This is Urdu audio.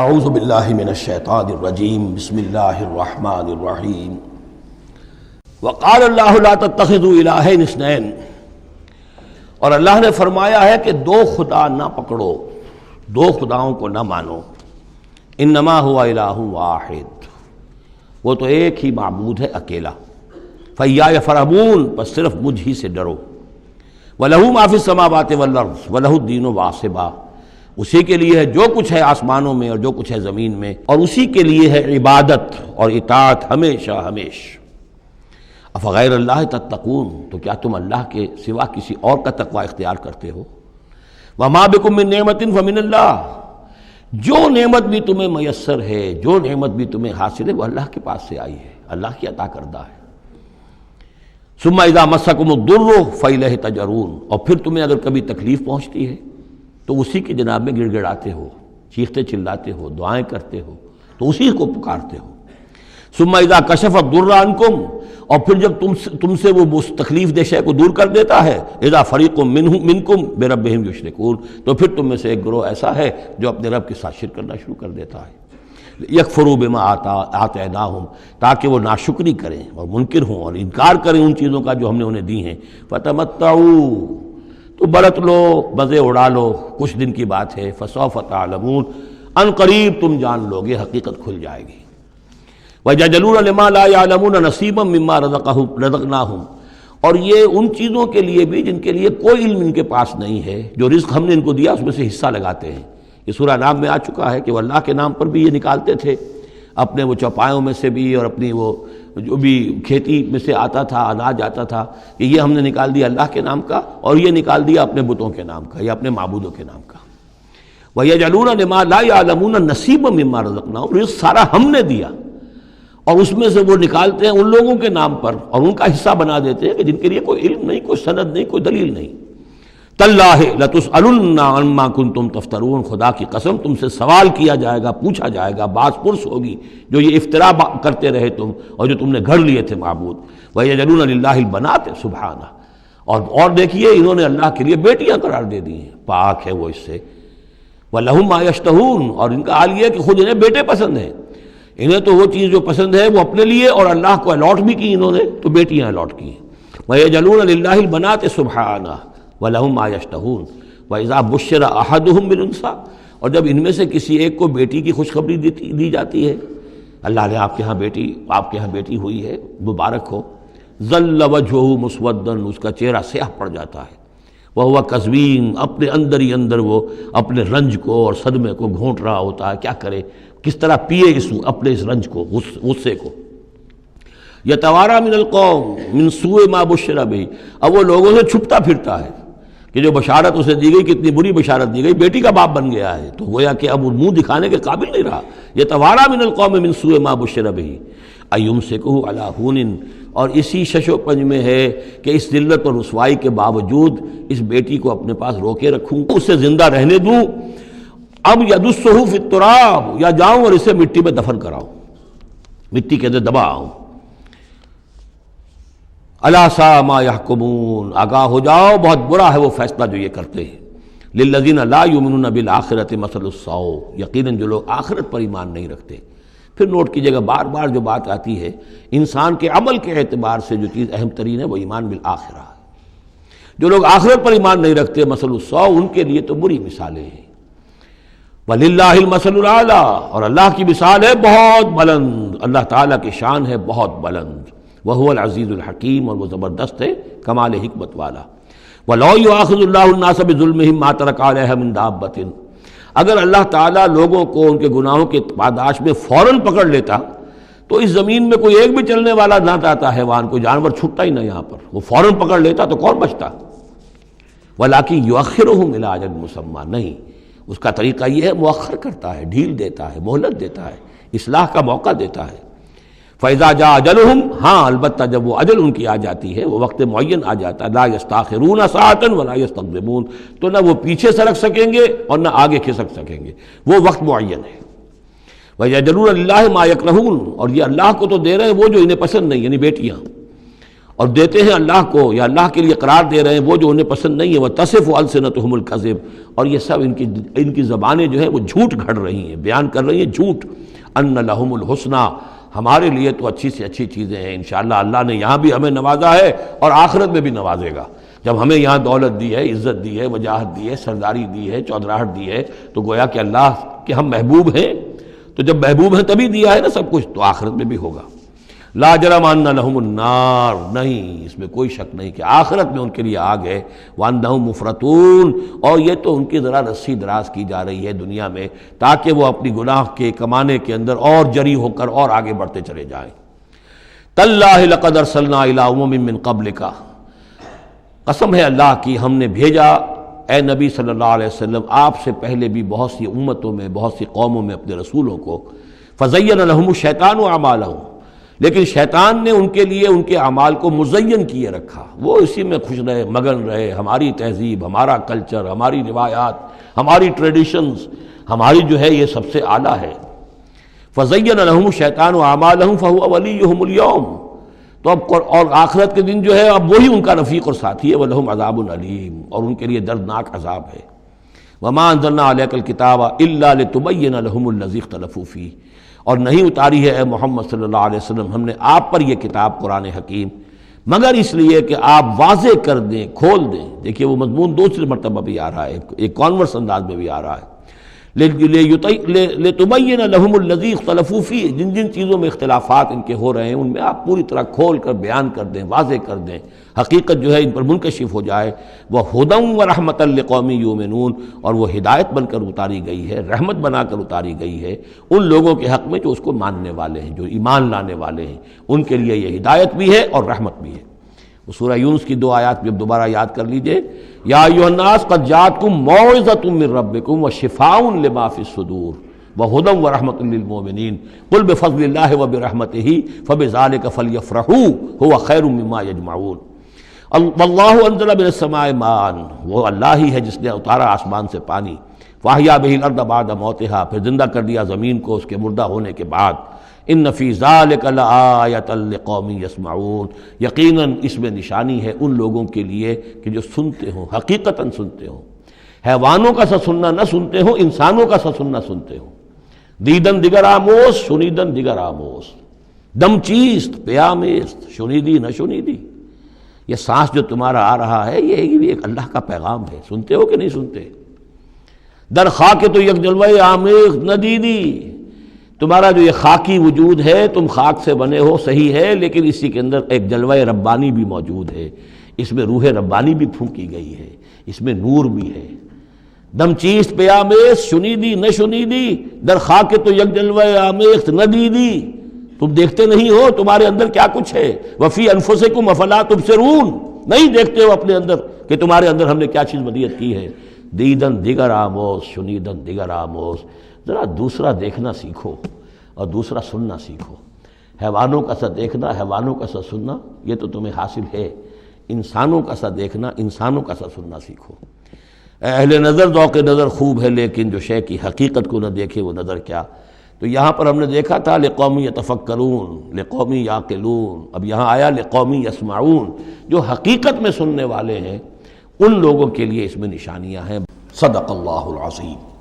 اعوذ باللہ من الشیطان الرجیم بسم اللہ الرحمن الرحیم وقال اللہ لا تتخذوا الہین اثنین، اور اللہ نے فرمایا ہے کہ دو خدا نہ پکڑو، دو خداؤں کو نہ مانو، انما هو الہ واحد، وہ تو ایک ہی معبود ہے اکیلا، فإیایا فارہبون، بس صرف مجھ ہی سے ڈرو، وَلَهُ مَا فِي السَّمَاوَاتِ وَالْأَرْضِ وَلَهُ الدِّينُ وَاصِبًا، اسی کے لیے ہے جو کچھ ہے آسمانوں میں اور جو کچھ ہے زمین میں، اور اسی کے لیے ہے عبادت اور اطاعت ہمیشہ ہمیشہ۔ افغیر اللہ تتقون، تو کیا تم اللہ کے سوا کسی اور کا تقوی اختیار کرتے ہو؟ وما بکم من نعمت فمن اللہ، جو نعمت بھی تمہیں میسر ہے، جو نعمت بھی تمہیں حاصل ہے، وہ اللہ کے پاس سے آئی ہے، اللہ کی عطا کردہ ہے۔ ثم اذا مسکم الضر فالیہ تجرون، اور پھر تمہیں اگر کبھی تکلیف پہنچتی ہے تو اسی کے جناب میں گڑ گڑاتے ہو، چیختے چلاتے ہو، دعائیں کرتے ہو، تو اسی کو پکارتے ہو۔ ثم اذا کشف الضر عنکم، اور پھر جب تم سے وہ تکلیف دہ شے کو دور کر دیتا ہے، اذا فریق منکم بربہم یشرکون، تو پھر تم میں سے ایک گروہ ایسا ہے جو اپنے رب کے ساتھ شرک کرنا شروع کر دیتا ہے۔ یکفروا بما آتیناہم، تاکہ وہ ناشکری کریں اور منکر ہوں اور انکار کریں ان چیزوں کا جو ہم نے انہیں دی ہیں۔ فتمتعوا، تو برت لو، مزے اڑا لو، کچھ دن کی بات ہے۔ فسوف تعلمون، ان قریب تم جان لو گے، حقیقت کھل جائے گی۔ وَيَجْعَلُونَ لِمَا لَا يَعْلَمُونَ نَصِيبًا مِّمَّا رَزَقْنَاهُمْ، اور یہ ان چیزوں کے لیے بھی جن کے لیے کوئی علم ان کے پاس نہیں ہے، جو رزق ہم نے ان کو دیا اس میں سے حصہ لگاتے ہیں۔ یہ سورہ نام میں آ چکا ہے کہ وہ اللہ کے نام پر بھی یہ نکالتے تھے، اپنے وہ چوپایوں میں سے بھی اور اپنی وہ جو بھی کھیتی میں سے آتا تھا، اناج آتا تھا، کہ یہ ہم نے نکال دیا اللہ کے نام کا، اور یہ نکال دیا اپنے بتوں کے نام کا یا اپنے معبودوں کے نام کا۔ وَيَجْعَلُونَ لِمَا لَا يَعْلَمُونَ نَصِيبًا مِّمَّا رَزَقْنَاهُمْ، رزق سارا ہم نے دیا، اور اس میں سے وہ نکالتے ہیں ان لوگوں کے نام پر اور ان کا حصہ بنا دیتے ہیں کہ جن کے لیے کوئی علم نہیں، کوئی سند نہیں، کوئی دلیل نہیں۔ تاللہ لتسألن عما کنتم تفترون، خدا کی قسم تم سے سوال کیا جائے گا، پوچھا جائے گا، باز پرس ہوگی جو یہ افترا کرتے رہے تم اور جو تم نے گھڑ لیے تھے معبود۔ وَيَجْعَلُونَ لِلَّهِ الْبَنَاتِ سبحانہ، اور دیکھیے انہوں نے اللہ کے لیے بیٹیاں قرار دے دی ہیں، پاک ہے وہ اس سے۔ وَلَهُم مَّا يَشْتَهُونَ، اور ان کا حال یہ ہے کہ خود انہیں بیٹے پسند ہیں، انہیں تو وہ چیز جو پسند ہے وہ اپنے لیے اور اللہ کو الاٹ بھی کی انہوں نے، تو بیٹیاں الاٹ کی ہیں۔ وَيَجْعَلُونَ لِلَّهِ الْبَنَاتِ سُبْحَانَهُ وَلَهُم مَّا يَشْتَهُونَ وَإِذَا بُشِّرَ أَحَدُهُم بِالْأُنثىٰ، اور جب ان میں سے کسی ایک کو بیٹی کی خوشخبری دی جاتی ہے، اللہ نے آپ کے ہاں بیٹی ہوئی ہے، مبارک ہو، ظَلَّ وَجْهُهُ مُسْوَدًّا، اس کا چہرہ سیاہ پڑ جاتا ہے، وَهُوَ كَظِيمٌ، اپنے اندر ہی اندر وہ اپنے رنج کو اور صدمے کو گھونٹ رہا ہوتا ہے، کیا کرے، کس طرح پیے اپنے اس رنج کو، غصے کو۔ یتوارا من القوم من سوء ما بشر بہ، اب وہ لوگوں سے چھپتا پھرتا ہے کہ جو بشارت اسے دی گئی کتنی بری بشارت دی گئی، بیٹی کا باپ بن گیا ہے، تو گویا کہ اب وہ منہ دکھانے کے قابل نہیں رہا۔ یتوارا من القوم من سوء ما بشر بہ ایمسکہ علی ہون، اور اسی شش و پنج میں ہے کہ اس ذلت اور رسوائی کے باوجود اس بیٹی کو اپنے پاس روکے رکھوں، اسے زندہ رہنے دوں، اب یدسہ فی التراب، یا جاؤں اور اسے مٹی میں دفن کراؤں، مٹی کے اندر دبا آؤں۔ الا ساء ما یحکمون، آگاہ ہو جاؤ بہت برا ہے وہ فیصلہ جو یہ کرتے ہیں۔ للذین لا یؤمنون بالآخرۃ مثل السوء، یقیناً جو لوگ آخرت پر ایمان نہیں رکھتے۔ پھر نوٹ کیجیے گا بار بار جو بات آتی ہے، انسان کے عمل کے اعتبار سے جو چیز اہم ترین ہے وہ ایمان بالآخرہ ہے۔ جو لوگ آخرت پر ایمان نہیں رکھتے، مثل السوء، ان کے لیے تو بری مثالیں ہیں۔ وَلِلَّهِ الْمَثَلُ الْأَعْلَىٰ، اور اللہ کی مثال ہے بہت بلند، اللہ تعالیٰ کی شان ہے بہت بلند۔ وَهُوَ الْعَزِيزُ الْحَكِيمُ، اور وہ زبردست ہے، کمال حکمت والا۔ وَلَوْ يُؤَاخِذُ اللَّهُ النَّاسَ بِظُلْمِهِمْ مَا تَرَكَ عَلَيْهَا مِن دَابَّةٍ، اگر اللہ تعالیٰ لوگوں کو ان کے گناہوں کے پاداش میں فوراً پکڑ لیتا تو اس زمین میں کوئی ایک بھی چلنے والا نہ رہتا، حیوان کوئی جانور چھٹتا ہی نہ، یہاں پر وہ فوراً پکڑ لیتا تو کون بچتا؟ وَلَٰكِن يُؤَخِّرُهُمْ إِلَىٰ أَجَلٍ مُّسَمًّى، نہیں، اس کا طریقہ یہ ہے مؤخر کرتا ہے، ڈھیل دیتا ہے، مہلت دیتا ہے، اصلاح کا موقع دیتا ہے۔ فَإِذَا جَاءَ أَجَلُهُمْ، ہاں البتہ جب وہ اجل ان کی آ جاتی ہے، وہ وقت معین آ جاتا ہے، لَا يَسْتَأْخِرُونَ سَاعَةً وَلَا يَسْتَقْدِمُونَ، تو نہ وہ پیچھے سرک سکیں گے اور نہ آگے کھسک سکیں گے، وہ وقت معین ہے۔ وَيَجْعَلُونَ لِلَّهِ مَا يَكْرَهُونَ، اور یہ اللہ کو تو دے رہے ہیں وہ جو انہیں پسند نہیں، یعنی بیٹیاں، اور دیتے ہیں اللہ کو یا اللہ کے لیے قرار دے رہے ہیں وہ جو انہیں پسند نہیں ہے، وتصف السنتہم الکذب، اور یہ سب ان کی زبانیں جو ہیں وہ جھوٹ گھڑ رہی ہیں، بیان کر رہی ہیں جھوٹ۔ ان لہم الحسنی، ہمارے لیے تو اچھی سے اچھی چیزیں ہیں، انشاءاللہ اللہ نے یہاں بھی ہمیں نوازا ہے اور آخرت میں بھی نوازے گا۔ جب ہمیں یہاں دولت دی ہے، عزت دی ہے، وجاہت دی ہے، سرداری دی ہے، چودراہٹ دی ہے، تو گویا کہ اللہ کے ہم محبوب ہیں، تو جب محبوب ہیں تبھی دیا ہے نا سب کچھ، تو آخرت میں بھی ہوگا۔ لا جرم ان لہم النار، نہیں اس میں کوئی شک نہیں کہ آخرت میں ان کے لیے آگ ہے، وانہم مفرطون، اور یہ تو ان کی ذرا رسی دراز کی جا رہی ہے دنیا میں تاکہ وہ اپنی گناہ کے کمانے کے اندر اور جری ہو کر اور آگے بڑھتے چلے جائیں۔ تاللہ لقد ارسلنا الی امم من قبلک، قسم ہے اللہ کی ہم نے بھیجا اے نبی صلی اللہ علیہ وسلم آپ سے پہلے بھی بہت سی امتوں میں، بہت سی قوموں میں اپنے رسولوں کو، فزین لہم الشیطان اعمالہم، لیکن شیطان نے ان کے لیے ان کے اعمال کو مزین کیے رکھا، وہ اسی میں خوش رہے، مگن رہے، ہماری تہذیب، ہمارا کلچر، ہماری روایات، ہماری ٹریڈیشنز، ہماری جو ہے یہ سب سے اعلیٰ ہے۔ فزین لہم الشیطان اعمالہم فہو ولیہم اليوم، تو اب اور آخرت کے دن جو ہے اب وہی ان کا رفیق اور ساتھی ہے، وَلَهُمْ عَذَابٌ عَلِيمٌ، اور ان کے لیے دردناک عذاب ہے۔ وَمَا أَنزَلْنَا عَلَيْكَ الْكِتَابَ إِلَّا لِتُبَيِّنَ لَهُمُ الَّذِي اخْتَلَفُوا فِيهِ، اور نہیں اتاری ہے اے محمد صلی اللہ علیہ وسلم ہم نے آپ پر یہ کتاب قرآن حکیم مگر اس لیے کہ آپ واضح کر دیں، کھول دیں۔ دیکھیے وہ مضمون دوسری مرتبہ بھی آ رہا ہے، ایک کانورس انداز میں بھی آ رہا ہے، لِتُبَيِّنَ لَهُمُ الَّذِي اخْتَلَفُوا فِيهِ، جن جن چیزوں میں اختلافات ان کے ہو رہے ہیں ان میں آپ پوری طرح کھول کر بیان کر دیں، واضح کر دیں، حقیقت جو ہے ان پر منکشف ہو جائے۔ وَهُدًى وَرَحْمَةً لِقَوْمٍ يُؤْمِنُونَ، اور وہ ہدایت بن کر اتاری گئی ہے، رحمت بنا کر اتاری گئی ہے ان لوگوں کے حق میں جو اس کو ماننے والے ہیں، جو ایمان لانے والے ہیں، ان کے لیے یہ ہدایت بھی ہے اور رحمت بھی ہے۔ وہ سورہ یونس کی 2 آیات بھی اب دوبارہ یاد کر لیجئے، یا ایھا الناس قد جاءتکم موعظۃ من ربکم وشفاء لما فی الصدور وہدی ورحمۃ للمؤمنین قل بفضل اللہ وبرحمتہ فبذلک فلیفرحوا ھو خیر مما یجمعون۔ واللہ انزل من السماء ماء، وہ اللہ ہی ہے جس نے اتارا آسمان سے پانی، فاحیا بہ الارض بعد موتہا، پھر زندہ کر دیا زمین کو اس کے مردہ ہونے کے بعد۔ ان فی ذلک لآیۃ لقوم یسمعون، یقیناً اس میں نشانی ہے ان لوگوں کے لیے کہ جو سنتے ہوں، حقیقتاً سنتے ہوں، حیوانوں کا سا سننا نہ سنتے ہوں، انسانوں کا سا سننا سنتے ہوں۔ دیدن دیگر آموز، شنیدن دیگر آموز، دم چیست پیامیست، شنیدی نہ شنیدی، یہ سانس جو تمہارا آ رہا ہے یہ بھی ایک اللہ کا پیغام ہے، سنتے ہو کہ نہیں سنتے؟ در خاک تو یک جلوہ آمیخت ندیدی، تمہارا جو یہ خاکی وجود ہے تم خاک سے بنے ہو صحیح ہے، لیکن اسی کے اندر ایک جلوہ ربانی بھی موجود ہے، اس میں روح ربانی بھی پھونکی گئی ہے، اس میں نور بھی ہے۔ دم چیست پیامیز، شنیدی نہ شنیدی، در خاک تو یک جلوہ آمیخت ندیدی، تم دیکھتے نہیں ہو تمہارے اندر کیا کچھ ہے، وفی انفسکم افلا تبصرون، نہیں دیکھتے ہو اپنے اندر کہ تمہارے اندر ہم نے کیا چیز ودیعت کی ہے۔ دیدن دیگر آموز، شنیدن دیگر آموز، ذرا دوسرا دیکھنا سیکھو اور دوسرا سننا سیکھو۔ حیوانوں کا سا دیکھنا، حیوانوں کا سا سننا یہ تو تمہیں حاصل ہے، انسانوں کا سا دیکھنا، انسانوں کا سا سننا سیکھو۔ اہل نظر ذوق نظر خوب ہے لیکن جو شے کی حقیقت کو نہ دیکھے وہ نظر کیا۔ تو یہاں پر ہم نے دیکھا تھا لقوم یتفکرون، لقوم یعقلون، اب یہاں آیا لقوم یسمعون، جو حقیقت میں سننے والے ہیں ان لوگوں کے لیے اس میں نشانیاں ہیں۔ صدق اللہ العظیم۔